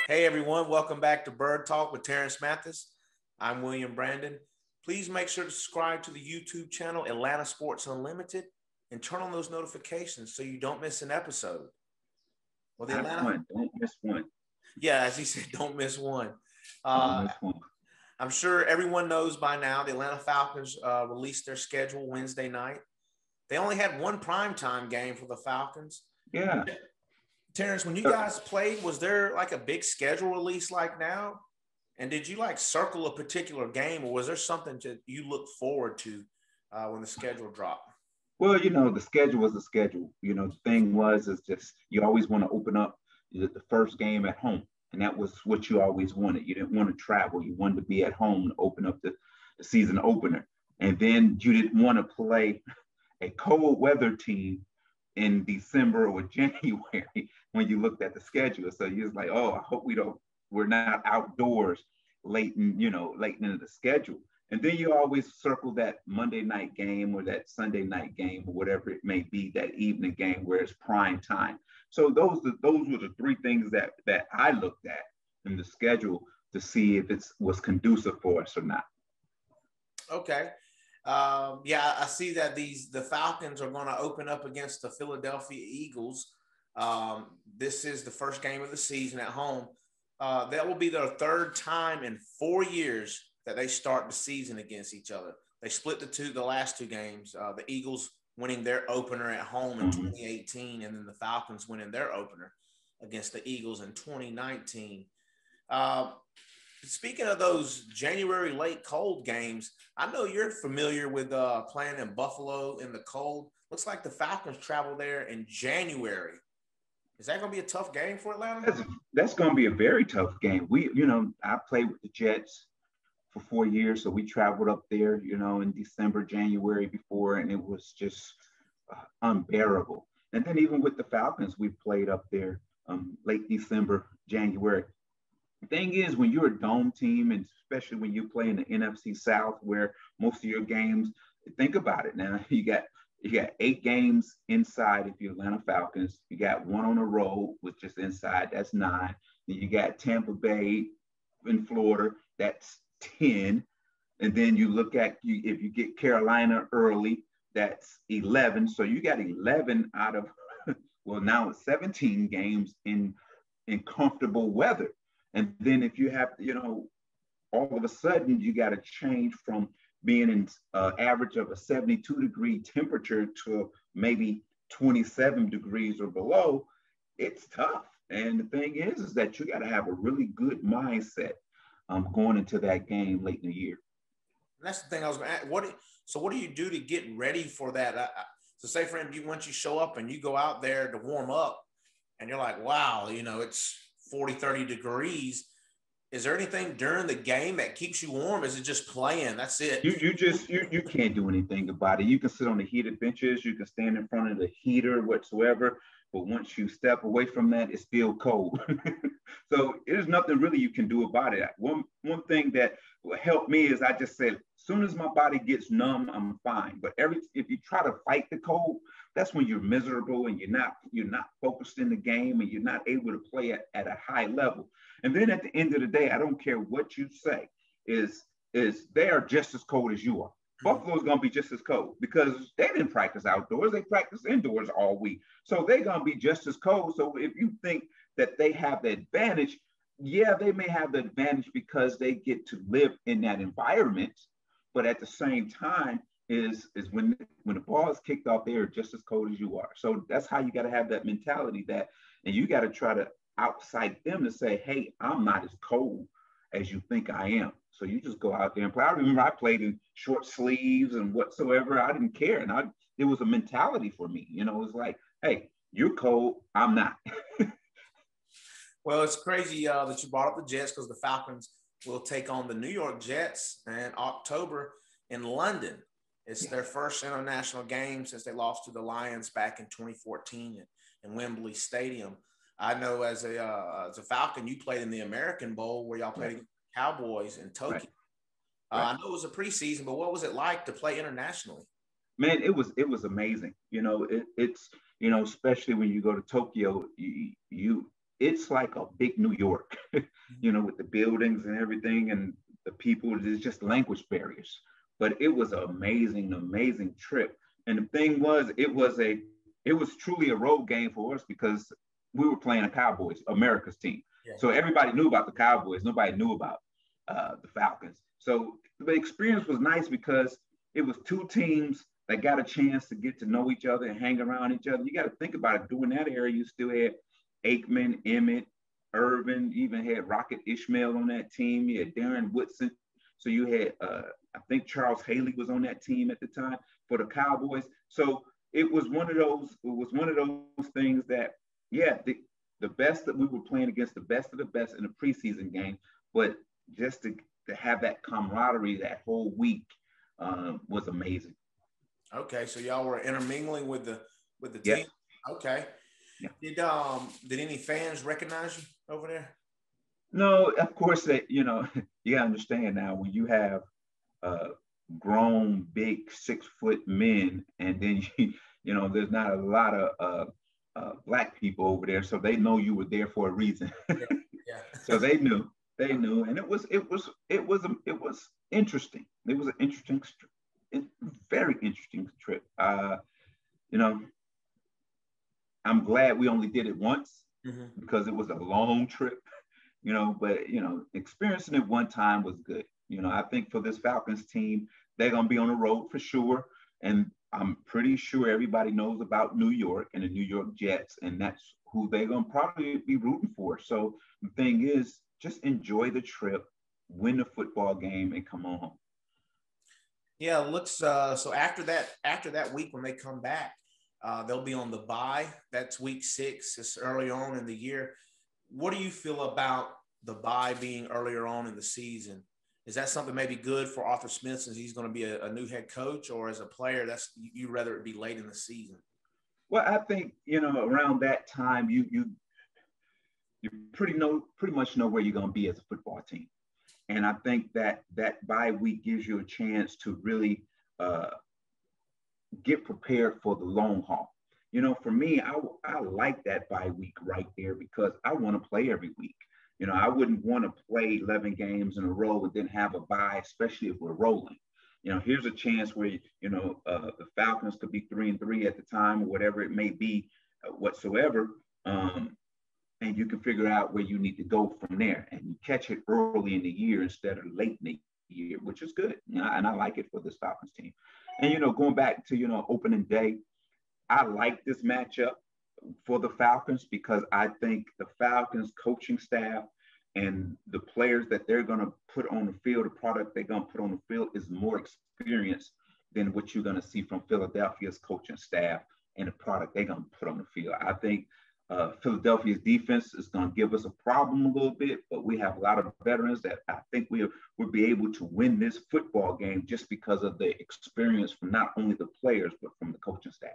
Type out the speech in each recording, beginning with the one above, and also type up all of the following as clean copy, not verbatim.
Hey everyone, welcome back to Bird Talk with Terence Mathis. I'm William Brandon. Please make sure to subscribe to the YouTube channel Atlanta Sports Unlimited and turn on those notifications so you don't miss an episode. Well, the Not Atlanta, one. Don't miss one. yeah, as he said, don't miss one. Don't Uh, miss one. I'm sure everyone knows by now the Atlanta Falcons released their schedule Wednesday night. They only had one primetime game for the Falcons. Yeah. Terrence, when you guys played, was there like a big schedule release like now? And did you like circle a particular game, or was there something that you look forward to when the schedule dropped? Well, the schedule was the schedule. The thing was is just you always want to open up the first game at home, and that was what you always wanted. You didn't want to travel. You wanted to be at home and open up the season opener, and then you didn't want to play a cold weather team in December or January when you looked at the schedule. So you was like, oh, I hope we're not outdoors late into the schedule. And then you always circle that Monday night game or that Sunday night game or whatever it may be, that evening game where it's prime time. So those were the three things that I looked at in the schedule to see if it was conducive for us or not. Okay. Yeah, I see that the Falcons are going to open up against the Philadelphia Eagles. This is the first game of the season at home. That will be their third time in 4 years that they start the season against each other. They split the last two games. The Eagles winning their opener at home in Mm-hmm. 2018, and then the Falcons winning their opener against the Eagles in 2019. Uh, Speaking of those January late cold games, I know you're familiar with playing in Buffalo in the cold. Looks like the Falcons travel there in January. Is that going to be a tough game for Atlanta? That's going to be a very tough game. I played with the Jets for 4 years, so we traveled up there, in December, January before, and it was just unbearable. And then even with the Falcons, we played up there late December, January. The thing is, when you're a dome team, and especially when you play in the NFC South, where most of your games, think about it now, you got 8 games inside if you're Atlanta Falcons. You got one on the road, which is inside, that's 9. Then you got Tampa Bay in Florida, that's 10. And then you look at if you get Carolina early, that's 11. So you got 11 out of well now it's 17 games in comfortable weather. And then if you have, all of a sudden you got to change from being in average of a 72-degree temperature to maybe 27 degrees or below, it's tough. And the thing is that you got to have a really good mindset going into that game late in the year. And that's the thing I was going to ask. What do you do to get ready for that? So say for instance, once you show up and you go out there to warm up and you're like, wow, it's 40, 30 degrees. Is there anything during the game that keeps you warm? Is it just playing? That's it. You can't do anything about it. You can sit on the heated benches, you can stand in front of the heater whatsoever, but once you step away from that, it's still cold. So there's nothing really you can do about it. One thing that will help me is I just said, as soon as my body gets numb, I'm fine. But if you try to fight the cold, that's when you're miserable and you're not focused in the game and you're not able to play at a high level. And then at the end of the day, I don't care what you say, is they are just as cold as you are. Buffalo's gonna be just as cold because they didn't practice outdoors; they practiced indoors all week. So they're gonna be just as cold. So if you think that they have the advantage, yeah, they may have the advantage because they get to live in that environment. But at the same time, is when the ball is kicked off, they are just as cold as you are. So that's how you got to have that mentality and you got to try to outside them to say, hey, I'm not as cold as you think I am. So you just go out there and play. I remember I played in short sleeves and whatsoever. I didn't care. And it was a mentality for me. It was like, hey, you're cold. I'm not. Well, it's crazy that you brought up the Jets because the Falcons will take on the New York Jets in October in London. It's their first international game since they lost to the Lions back in 2014 in Wembley Stadium. I know as a Falcon, you played in the American Bowl where y'all played against the Cowboys in Right. Tokyo. Right. I know it was a preseason, but what was it like to play internationally? Man, it was amazing. It's especially when you go to Tokyo, you it's like a big New York, you know, with the buildings and everything and the people. There's just language barriers. But it was an amazing, amazing trip. And the thing was, it was truly a road game for us because we were playing a Cowboys, America's team. Yeah. So everybody knew about the Cowboys. Nobody knew about the Falcons. So the experience was nice because it was two teams that got a chance to get to know each other and hang around each other. You got to think about it. During that era, you still had Aikman, Emmett, Irvin, even had Rocket Ishmael on that team. You had Darren Woodson. So you had, I think Charles Haley was on that team at the time for the Cowboys. So it was one of those. It was one of those things that, yeah, the best that we were playing against the best of the best in a preseason game, but just to have that camaraderie that whole week was amazing. Okay, so y'all were intermingling with the team. Yes. Okay. Yeah. Did any fans recognize you over there? No, of course that you gotta understand now when you have uh, grown big 6 foot men, and then there's not a lot of black people over there, so they know you were there for a reason. Yeah. Yeah. So they knew, and it was interesting. It was an interesting, very interesting trip. You know, I'm glad we only did it once Mm-hmm. because it was a long trip. But experiencing it one time was good. I think for this Falcons team, they're gonna be on the road for sure, and I'm pretty sure everybody knows about New York and the New York Jets, and that's who they're gonna probably be rooting for. So the thing is, just enjoy the trip, win the football game, and come on home. Yeah, looks so after that week when they come back, they'll be on the bye. That's week 6. It's early on in the year. What do you feel about the bye being earlier on in the season? Is that something maybe good for Arthur Smith since he's going to be a new head coach, or as a player, that's you rather it be late in the season? Well, I think around that time you pretty much know where you're gonna be as a football team. And I think that bye week gives you a chance to really uh, get prepared for the long haul. For me, I like that bye week right there because I want to play every week. I wouldn't want to play 11 games in a row and then have a bye, especially if we're rolling. Here's a chance where the Falcons could be 3-3 at the time or whatever it may be, whatsoever. And you can figure out where you need to go from there, and you catch it early in the year instead of late in the year, which is good. And I like it for this Falcons team. And going back to opening day, I like this matchup for the Falcons because I think the Falcons coaching staff and the players that they're going to put on the field, the product they're going to put on the field is more experienced than what you're going to see from Philadelphia's coaching staff and the product they're going to put on the field. I think Philadelphia's defense is going to give us a problem a little bit, but we have a lot of veterans that I think we'll be able to win this football game just because of the experience from not only the players, but from the coaching staff.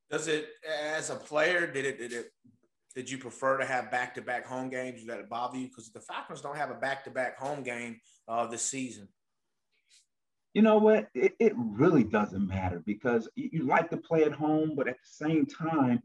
Does it, as a player, did you prefer to have back-to-back home games? Did that bother you? Because the Falcons don't have a back-to-back home game this season. You know what? It really doesn't matter because you like to play at home, but at the same time,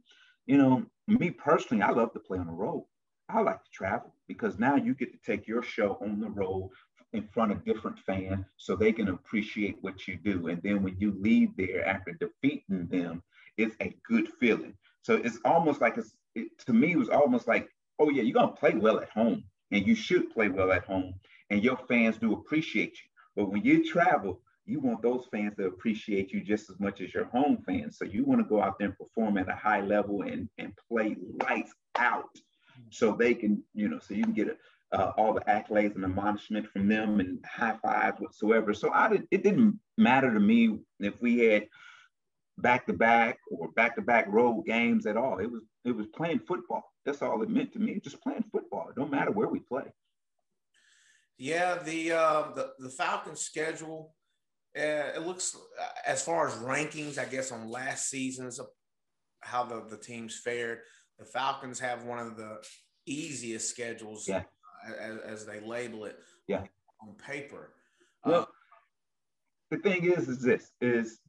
me personally, I love to play on the road. I like to travel because now you get to take your show on the road in front of different fans so they can appreciate what you do. And then when you leave there after defeating them, it's a good feeling. So it's almost like to me, it was almost like, oh yeah, you're going to play well at home and you should play well at home and your fans do appreciate you. But when you travel, you want those fans to appreciate you just as much as your home fans. So you want to go out there and perform at a high level and play lights out so they can, so you can get all the accolades and admonishment from them and high fives whatsoever. So it didn't matter to me if we had back-to-back or back-to-back road games at all. It was playing football. That's all it meant to me. Just playing football. It don't matter where we play. Yeah, the Falcons schedule. It looks, as far as rankings, I guess, on last season's how the teams fared. The Falcons have one of the easiest schedules, yeah. As they label it, yeah. on paper. Well, the thing is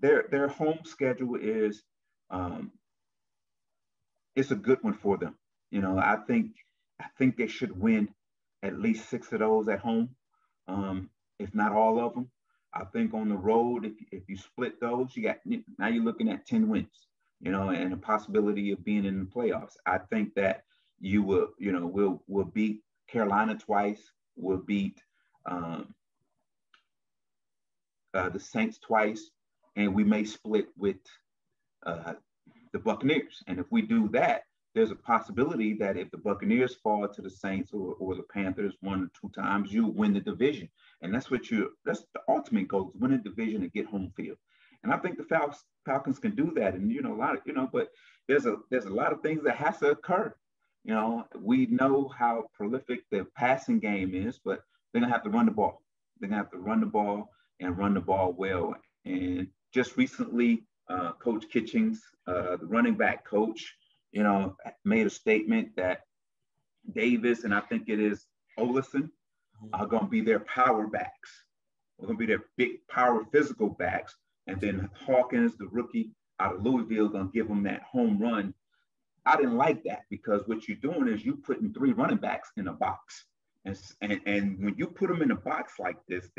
their home schedule is it's a good one for them. I think they should win at least 6 of those at home, if not all of them. I think on the road, if you split those, now you're looking at 10 wins, and a possibility of being in the playoffs. I think that you will, we'll beat Carolina twice, we'll beat um, the Saints twice, and we may split with uh, the Buccaneers. And if we do that, there's a possibility that if the Buccaneers fall to the Saints or the Panthers 1 or 2 times, you win the division. And that's that's the ultimate goal, is win a division and get home field. And I think the Falcons can do that. And a lot of, but there's a lot of things that has to occur. We know how prolific the passing game is, but they're gonna have to run the ball. They're gonna have to run the ball and run the ball well. And just recently, Coach Kitchings, the running back coach, made a statement that Davis and I think it is Olsen are going to be their power backs. We're going to be their big power physical backs. And then Hawkins, the rookie out of Louisville, going to give them that home run. I didn't like that, because what you're doing is you putting 3 running backs in a box. And when you put them in a box like this,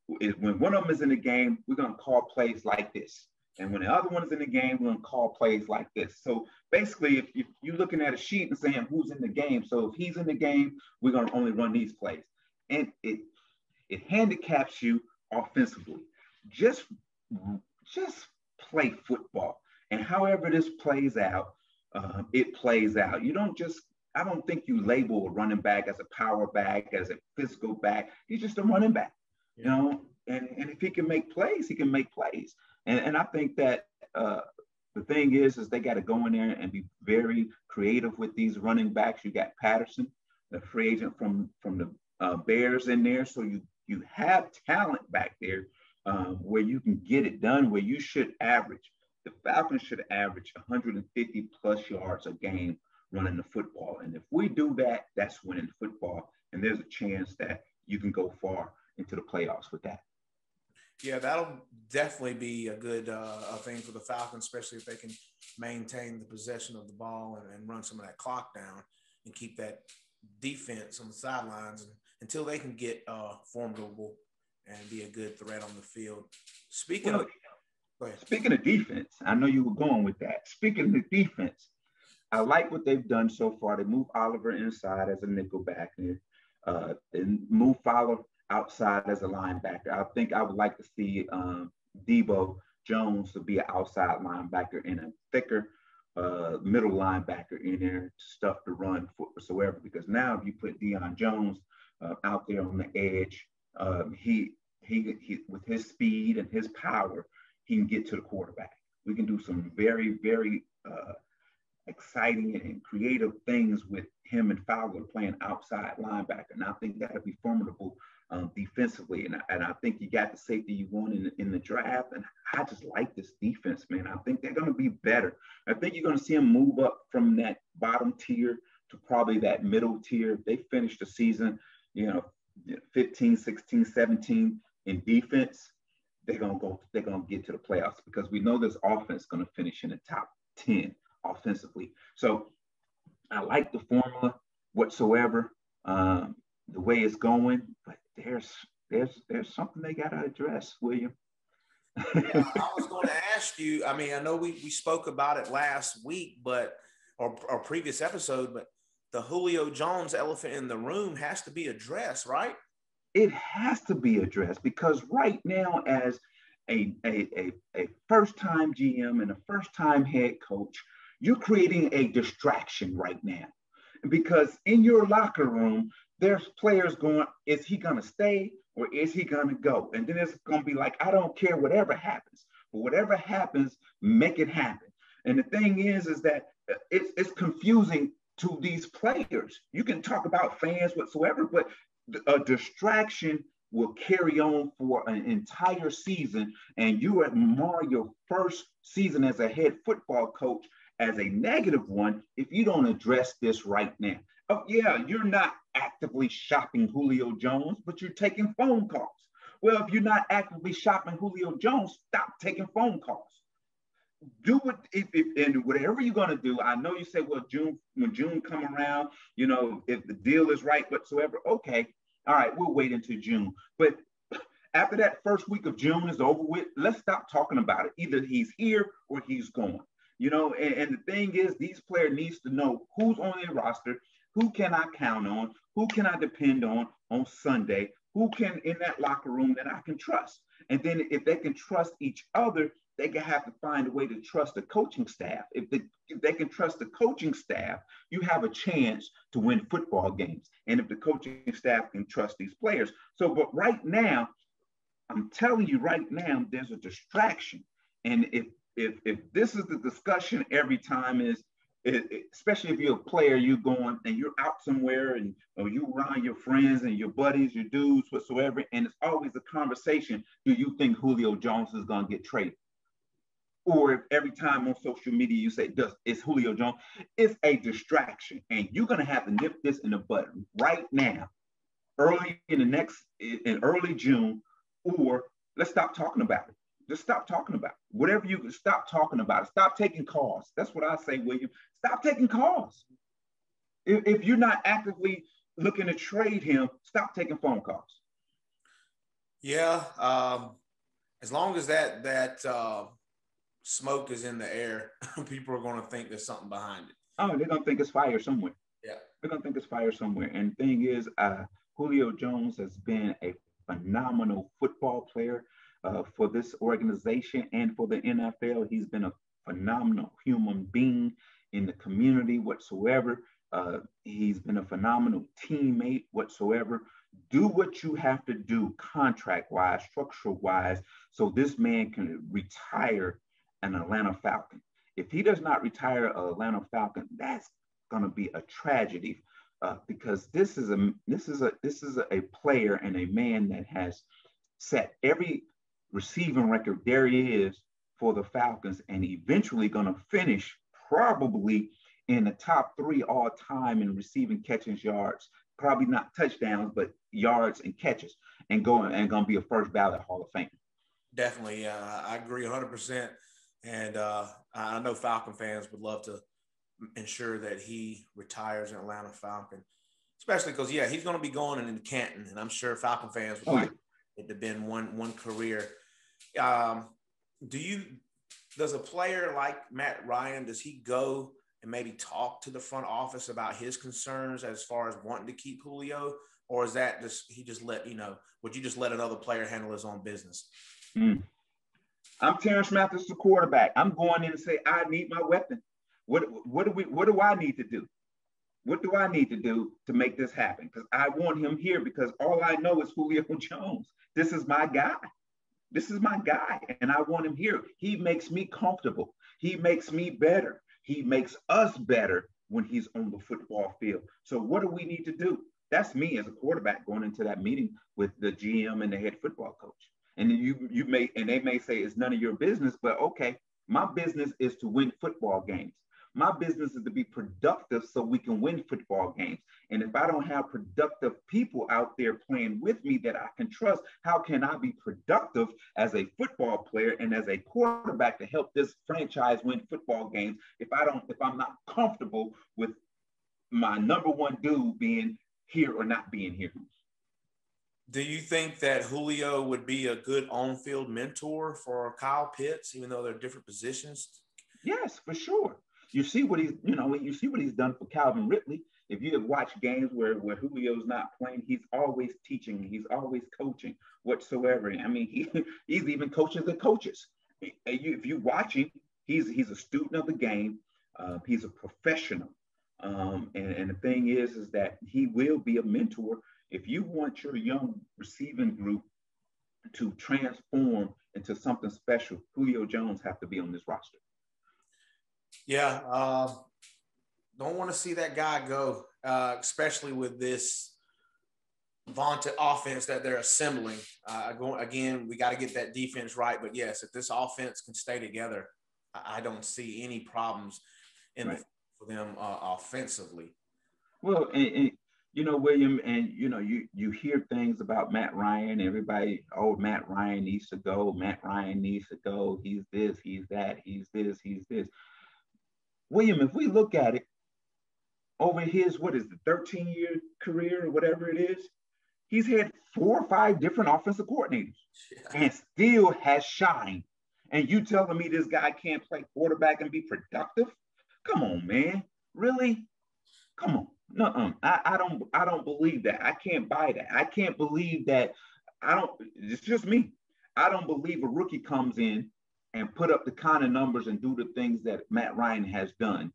when one of them is in the game, we're going to call plays like this. And when the other one is in the game, we're going to call plays like this. So basically, if you're looking at a sheet and saying who's in the game, so if he's in the game, we're going to only run these plays. And it handicaps you offensively. Just play football. And however this plays out, it plays out. I don't think you label a running back as a power back, as a physical back. He's just a running back, and if he can make plays, he can make plays. And I think that the thing is they got to go in there and be very creative with these running backs. You got Patterson, the free agent from the Bears in there. So you have talent back there where you can get it done, where the Falcons should average 150 plus yards a game running the football. And if we do that, that's winning football. And there's a chance that you can go far into the playoffs with that. Yeah, that'll definitely be a good thing for the Falcons, especially if they can maintain the possession of the ball and run some of that clock down and keep that defense on the sidelines until they can get formidable and be a good threat on the field. Speaking of defense, I know you were going with that. Speaking of defense, I like what they've done so far. They moved Oliver inside as a nickel back there, and move Fowler outside as a linebacker. I think I would like to see Debo Jones to be an outside linebacker and a thicker middle linebacker in there to stuff the run whatsoever. Because now if you put Deion Jones out there on the edge, he with his speed and his power, he can get to the quarterback. We can do some very, very exciting and creative things with him and Fowler playing outside linebacker. And I think that'll be formidable defensively. And I think you got the safety you want in the draft. And I just like this defense, man. I think they're going to be better. I think you're going to see them move up from that bottom tier to probably that middle tier. If they finish the season, 15, 16, 17 in defense, they're going to get to the playoffs, because we know this offense is going to finish in the top 10 offensively. So I like the formula whatsoever, the way it's going, but there's something they got to address, William. Yeah, I was going to ask you, I mean, I know we spoke about it last week, or previous episode, but the Julio Jones elephant in the room has to be addressed, right? It has to be addressed, because right now, as a first-time GM and a first-time head coach, you're creating a distraction right now, because in your locker room, there's players going, is he going to stay or is he going to go? And then it's going to be like, I don't care whatever happens, but whatever happens, make it happen. And the thing is that it's confusing to these players. You can talk about fans whatsoever, but a distraction will carry on for an entire season, and you mar your first season as a head football coach as a negative one if you don't address this right now. Oh, yeah, you're not actively shopping Julio Jones, but you're taking phone calls. Well, if you're not actively shopping Julio Jones, stop taking phone calls. do what and whatever you're gonna do. I know you say, well, when June come around, if the deal is right whatsoever, okay, all right, we'll wait until June. But after that first week of June is over with, let's stop talking about it. Either he's here or he's gone. And the thing is, these players needs to know who's on their roster, who can I count on, who can I depend on Sunday, who can in that locker room that I can trust. And then if they can trust each other, they can have to find a way to trust the coaching staff. If they can trust the coaching staff, you have a chance to win football games. And if the coaching staff can trust these players. So, but right now, I'm telling you right now, there's a distraction. And if this is the discussion every time especially if you're a player, you're going and you're out somewhere or you around your friends and your buddies, your dudes, whatsoever, and it's always a conversation. Do you think Julio Jones is going to get traded? Or if every time on social media you say, it's Julio Jones, it's a distraction. And you're going to have to nip this in the bud right now, in early June, or let's stop talking about it. Just stop talking about it. Whatever you can, stop talking about it. Stop taking calls. That's what I say, William. Stop taking calls. If you're not actively looking to trade him, stop taking phone calls. Yeah. As long as that smoke is in the air, people are going to think there's something behind it. Oh, they're going to think it's fire somewhere. Yeah. They're going to think it's fire somewhere. And the thing is, Julio Jones has been a phenomenal football player for this organization and for the NFL. He's been a phenomenal human being in the community whatsoever. He's been a phenomenal teammate whatsoever. Do what you have to do contract-wise, structural-wise, so this man can retire an Atlanta Falcon. If he does not retire an Atlanta Falcon, that's going to be a tragedy because this is a player and a man that has set every receiving record there is for the Falcons, and eventually going to finish probably in the top 3 all time in receiving catches, yards, probably not touchdowns, but yards and catches, and going to be a first ballot Hall of Fame. Definitely. I agree 100%. And I know Falcon fans would love to ensure that he retires an Atlanta Falcon, especially because, he's going to be going in Canton, and I'm sure Falcon fans would like it to have been one career. Does a player like Matt Ryan, does he go and maybe talk to the front office about his concerns as far as wanting to keep Julio, or is that would you just let another player handle his own business? I'm Terence Mathis, the quarterback. I'm going in and say, I need my weapon. What do I need to do? What do I need to do to make this happen? Because I want him here because all I know is Julio Jones. This is my guy. And I want him here. He makes me comfortable. He makes me better. He makes us better when he's on the football field. So what do we need to do? That's me as a quarterback going into that meeting with the GM and the head football coach. And they may say it's none of your business, but okay, my business is to win football games. My business is to be productive so we can win football games. And if I don't have productive people out there playing with me that I can trust, how can I be productive as a football player and as a quarterback to help this franchise win football games if I'm not comfortable with my number one dude being here or not being here? Do you think that Julio would be a good on-field mentor for Kyle Pitts, even though they're different positions? Yes, for sure. You see what he's done for Calvin Ridley. If you have watched games where Julio's not playing, he's always teaching, he's always coaching whatsoever. I mean, he's even coaching the coaches. If you watch him, he's a student of the game. He's a professional. And the thing is that he will be a mentor. If you want your young receiving group to transform into something special, Julio Jones have to be on this roster. Yeah, don't want to see that guy go, especially with this vaunted offense that they're assembling. Again, we got to get that defense right. But yes, if this offense can stay together, I don't see any problems for them offensively. Well, and William, and you hear things about Matt Ryan. Everybody, oh, Matt Ryan needs to go. Matt Ryan needs to go. He's this, he's that, he's this, he's this. William, if we look at it over his, what is the 13-year career or whatever it is, he's had 4 or 5 different offensive coordinators and still has shined. And you telling me this guy can't play quarterback and be productive? Come on, man. Really? Come on. No, I don't believe that. I can't buy that. I can't believe that. It's just me. I don't believe a rookie comes in and put up the kind of numbers and do the things that Matt Ryan has done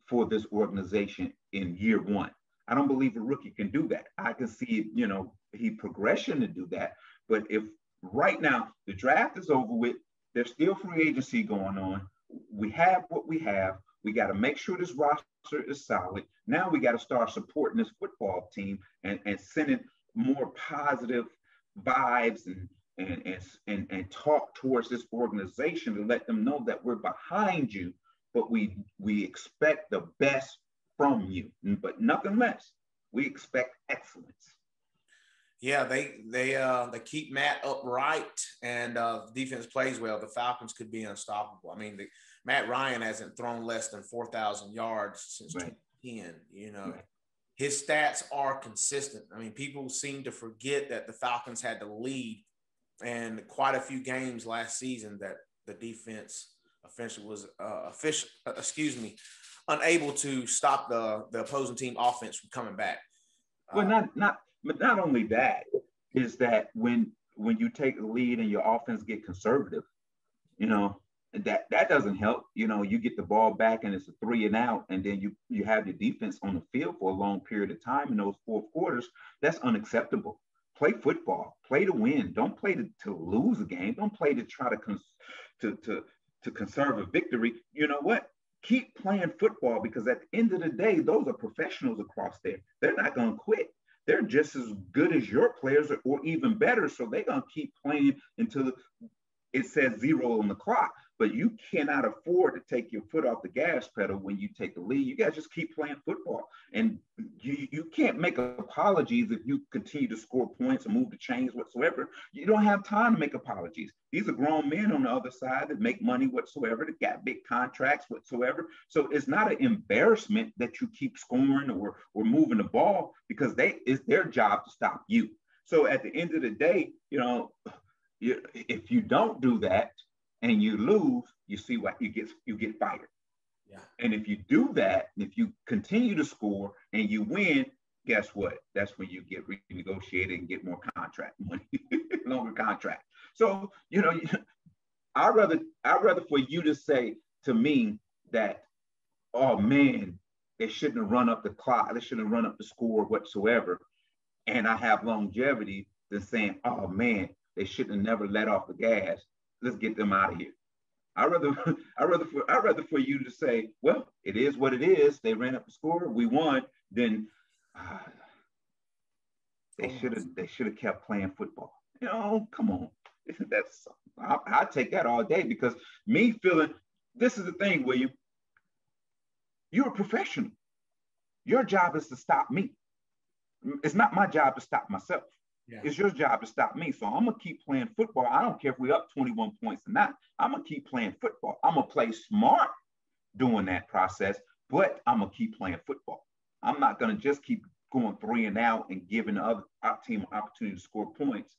for this organization in year 1. I don't believe a rookie can do that. I can see, he progression to do that. But if right now the draft is over with, there's still free agency going on. We have what we have. We got to make sure this roster is solid. Now we got to start supporting this football team and sending more positive vibes and talk towards this organization to let them know that we're behind you, but we expect the best from you, but nothing less. We expect excellence. Yeah, they keep Matt upright, and defense plays well. The Falcons could be unstoppable. I mean, Matt Ryan hasn't thrown less than 4,000 yards since 2010. Right. His stats are consistent. I mean, people seem to forget that the Falcons had the lead in quite a few games last season that the defense officially was unable to stop the opposing team offense from coming back. Well, not only that, is that when you take the lead and your offense get conservative, that doesn't help. You get the ball back and it's a 3 and out, and then you have your defense on the field for a long period of time in those 4 quarters. That's unacceptable. Play football. Play to win. Don't play to lose a game. Don't play to try to conserve a victory. You know what? Keep playing football, because at the end of the day, those are professionals across there. They're not going to quit. They're just as good as your players, or even better. So they're going to keep playing until it says 0 on the clock. But you cannot afford to take your foot off the gas pedal when you take the lead. You guys just keep playing football. And you can't make apologies if you continue to score points and move the chains whatsoever. You don't have time to make apologies. These are grown men on the other side that make money whatsoever, that got big contracts whatsoever. So it's not an embarrassment that you keep scoring or moving the ball, because it's their job to stop you. So at the end of the day, if you don't do that, and you lose, you see what you get fired. Yeah. And if you do that, if you continue to score and you win, guess what? That's when you get renegotiated and get more contract money, longer contract. So, I'd rather for you to say to me that, oh man, they shouldn't have run up the clock, they shouldn't have run up the score whatsoever, and I have longevity, than saying, oh man, they shouldn't have never let off the gas. Let's get them out of here. I'd rather for you to say, well, it is what it is. They ran up the score, we won. Then they should have kept playing football. Come on. I take that all day, because me feeling, this is the thing, William. You're a professional. Your job is to stop me. It's not my job to stop myself. Yeah. It's your job to stop me. So I'm going to keep playing football. I don't care if we're up 21 points or not. I'm going to keep playing football. I'm going to play smart doing that process, but I'm going to keep playing football. I'm not going to just keep going 3 and out and giving the other team an opportunity to score points.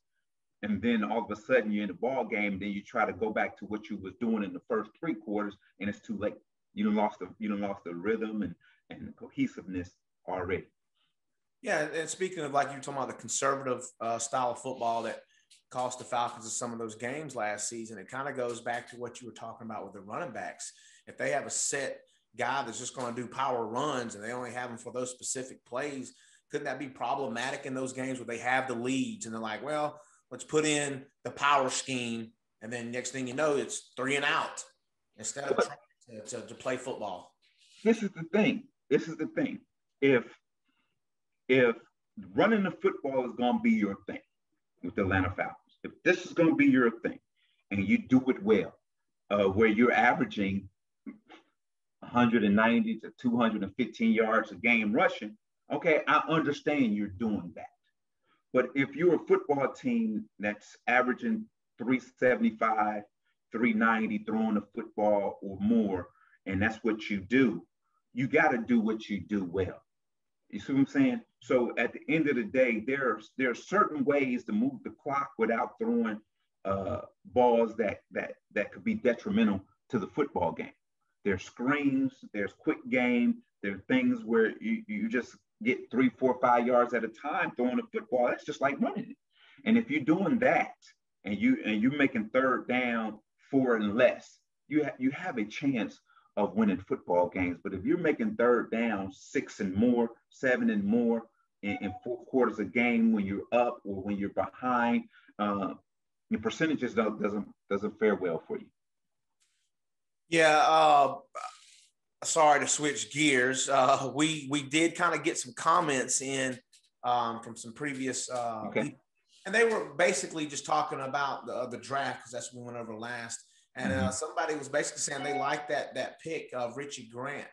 And then all of a sudden you're in the ball game, and then you try to go back to what you was doing in the first 3 quarters, and it's too late. You done lost the rhythm and the cohesiveness already. Yeah, and speaking of, like you were talking about, the conservative style of football that cost the Falcons in some of those games last season, it kind of goes back to what you were talking about with the running backs. If they have a set guy that's just going to do power runs and they only have him for those specific plays, couldn't that be problematic in those games where they have the leads and they're like, well, let's put in the power scheme, and then next thing you know, it's 3 and out instead of trying to play football. This is the thing. If running the football is going to be your thing with the Atlanta Falcons, if this is going to be your thing and you do it well, where you're averaging 190 to 215 yards a game rushing, Okay, I understand you're doing that. But if you're a football team that's averaging 375, 390 throwing a football or more, and that's what you do, you got to do what you do well. You see what I'm saying? So at the end of the day, there are certain ways to move the clock without throwing balls that could be detrimental to the football game. There's screens, there's quick game, there are things where you just get 3, 4, 5 yards at a time throwing a football. That's just like running it. And if you're doing that and you're making third down 4 and less, you have a chance of winning football games. But if you're making third down 6 and more, 7 and more in 4 quarters a game when you're up or when you're behind, your percentages doesn't fare well for you. Yeah. Sorry to switch gears. We did kind of get some comments in from some previous people, and they were basically just talking about the draft, because that's what we went over last. And somebody was basically saying they like that pick of Richie Grant.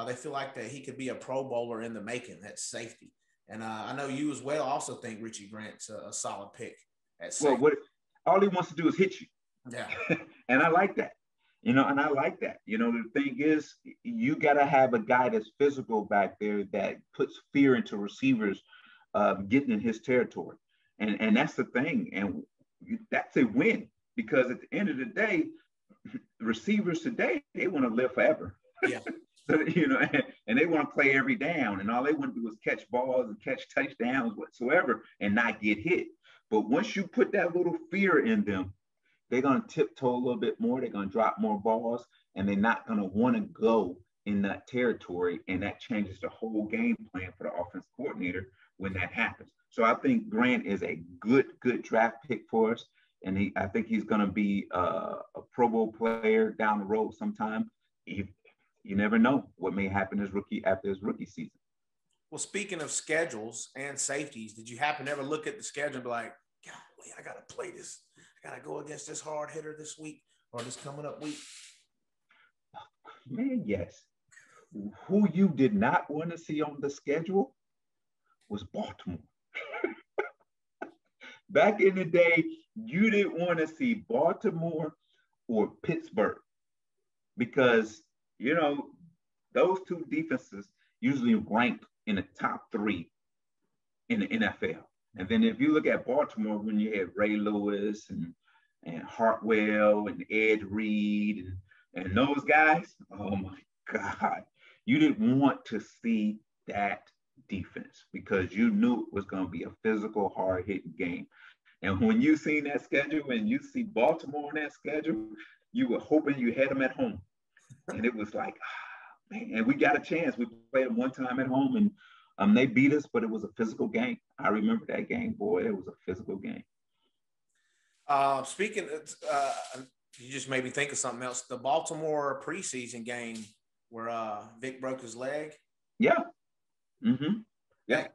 They feel like that he could be a Pro Bowler in the making at safety. And I know you as well also think Richie Grant's a solid pick at safety. Well, all he wants to do is hit you. Yeah. And I like that. And I like that. The thing is, you got to have a guy that's physical back there that puts fear into receivers getting in his territory. And that's the thing. And that's a win, because at the end of the day, receivers today, they want to live forever. Yeah. So, and they want to play every down, and all they want to do is catch balls and catch touchdowns whatsoever and not get hit. But once you put that little fear in them, they're going to tiptoe a little bit more. They're going to drop more balls, and they're not going to want to go in that territory. And that changes the whole game plan for the offense coordinator when that happens. So I think Grant is a good draft pick for us. And I think he's going to be a Pro Bowl player down the road sometime. You never know what may happen after his rookie season. Well, speaking of schedules and safeties, did you happen to ever look at the schedule and be like, golly, I got to play this. I got to go against this hard hitter this week or this coming up week? Man, yes. Who you did not want to see on the schedule was Baltimore. Back in the day, you didn't want to see Baltimore or Pittsburgh because, those two defenses usually rank in the top 3 in the NFL. And then if you look at Baltimore, when you had Ray Lewis and Hartwell and Ed Reed and those guys, oh my God, you didn't want to see that defense because you knew it was going to be a physical, hard-hitting game. And when you seen that schedule and you see Baltimore on that schedule, you were hoping you had them at home. And it was like, man, and we got a chance. We played them one time at home, and they beat us, but it was a physical game. I remember that game, boy. It was a physical game. Speaking of, you just made me think of something else. The Baltimore preseason game where Vic broke his leg. Yeah. Mm-hmm. Yeah.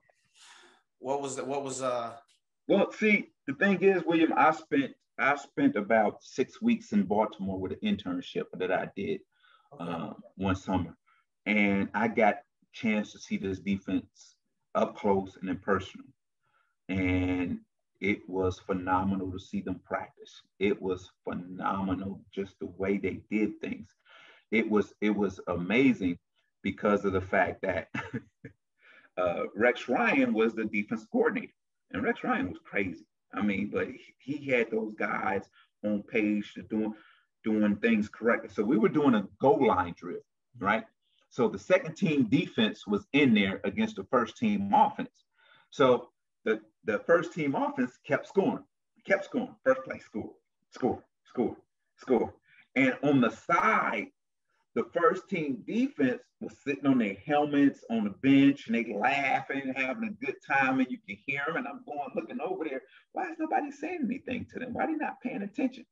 What was that? Well, see, the thing is, William, I spent about 6 weeks in Baltimore with an internship that I did one summer, and I got a chance to see this defense up close and in person, and it was phenomenal to see them practice. It was phenomenal just the way they did things. It was amazing because of the fact that Rex Ryan was the defense coordinator, and Rex Ryan was crazy. I mean, but he had those guys on page doing things correctly. So we were doing a goal line drill, right? So the second team defense was in there against the first team offense. So the first team offense kept scoring. First play, score. And on the side, the first team defense was sitting on their helmets on the bench, and they laughing, having a good time, and you can hear them. And I'm looking over there. Why is nobody saying anything to them? Why are they not paying attention?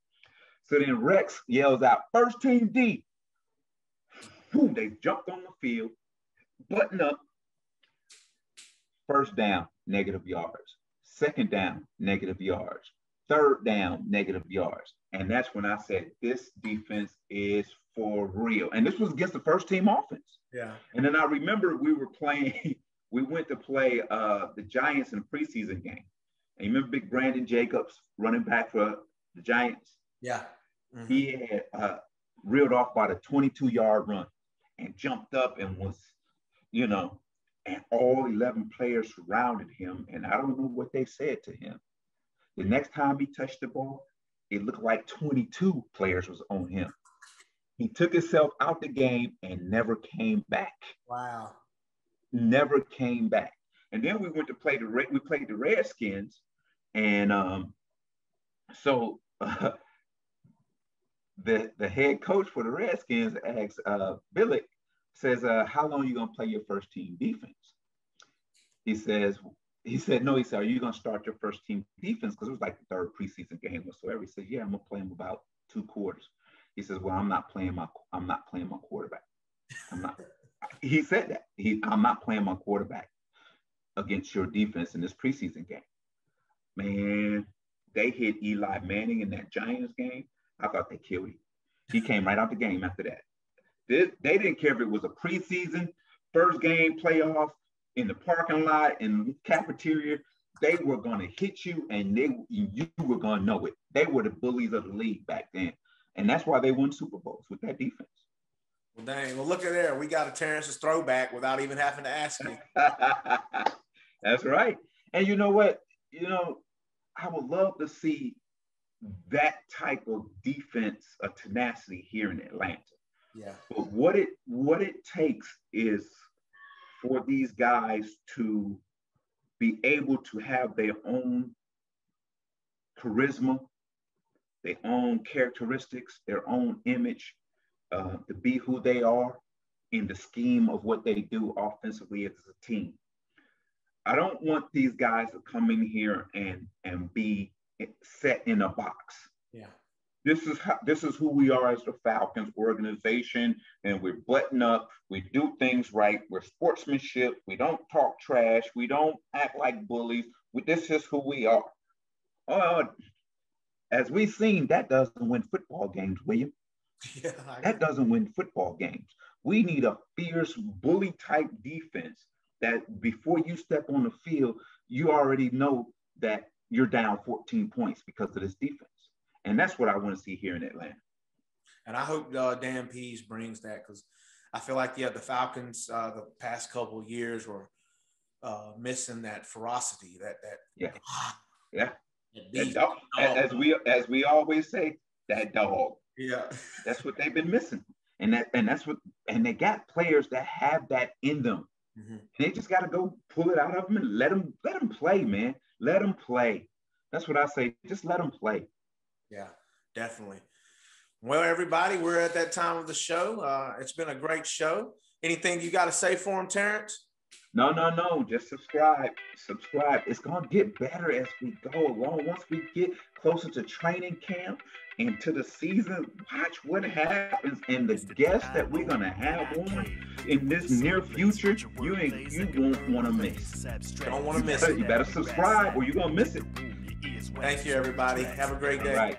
So then Rex yells out, first team D. Boom, they jumped on the field, button up. First down, negative yards. Second down, negative yards. Third down, negative yards. And that's when I said, this defense is for real. And this was against the first team offense. Yeah. And then I remember we were playing we went to play the Giants in a preseason game. And you remember big Brandon Jacobs, running back for the Giants? Yeah. Mm-hmm. He had reeled off about a 22-yard run and jumped up and was, you know, and all 11 players surrounded him. And I don't know what they said to him. The next time he touched the ball, it looked like 22 players was on him. He took himself out the game and never came back. Wow. Never came back. And then we went to play we played the Redskins. And so the head coach for the Redskins asked Billick, says, how long are you going to play your first team defense? He said, no, he said, are you going to start your first team defense? Because it was like the third preseason game whatsoever. He said, yeah, I'm going to play him about 2 quarters. He says, well, I'm not playing my quarterback. He said that. I'm not playing my quarterback against your defense in this preseason game. Man, they hit Eli Manning in that Giants game. I thought they killed him. He came right out the game after that. They didn't care if it was a preseason, first game, playoff, in the parking lot, in the cafeteria. They were going to hit you, and you were going to know it. They were the bullies of the league back then. And that's why they won Super Bowls, with that defense. Well, dang. Well, look at there. We got a Terence's throwback without even having to ask you. That's right. And you know what? You know, I would love to see that type of defense, a tenacity here in Atlanta. Yeah. But what it takes is for these guys to be able to have their own charisma, their own characteristics, their own image, to be who they are in the scheme of what they do offensively as a team. I don't want these guys to come in here and be set in a box. Yeah. This is who we are as the Falcons organization, and we're button up. We do things right. We're sportsmanship. We don't talk trash. We don't act like bullies. This is who we are. As we've seen, that doesn't win football games, William. Yeah, that doesn't win football games. We need a fierce bully type defense that before you step on the field, you already know that you're down 14 points because of this defense. And that's what I want to see here in Atlanta. And I hope Dan Pease brings that, because I feel like, the Falcons the past couple of years were missing that ferocity, that dog. As we always say, that dog. Yeah. That's what they've been missing. And they got players that have that in them. Mm-hmm. And they just got to go pull it out of them and let them play, man. Let them play. That's what I say. Just let them play. Yeah, definitely. Well, everybody, we're at that time of the show. It's been a great show. Anything you got to say for them, Terence? No. Just subscribe. It's going to get better as we go along. Once we get closer to training camp and to the season, watch what happens. And the guests that we're going to have on in this near future, you won't want to miss. Don't want to miss it. You better subscribe or you're going to miss it. Thank you, everybody. Have a great day. All right.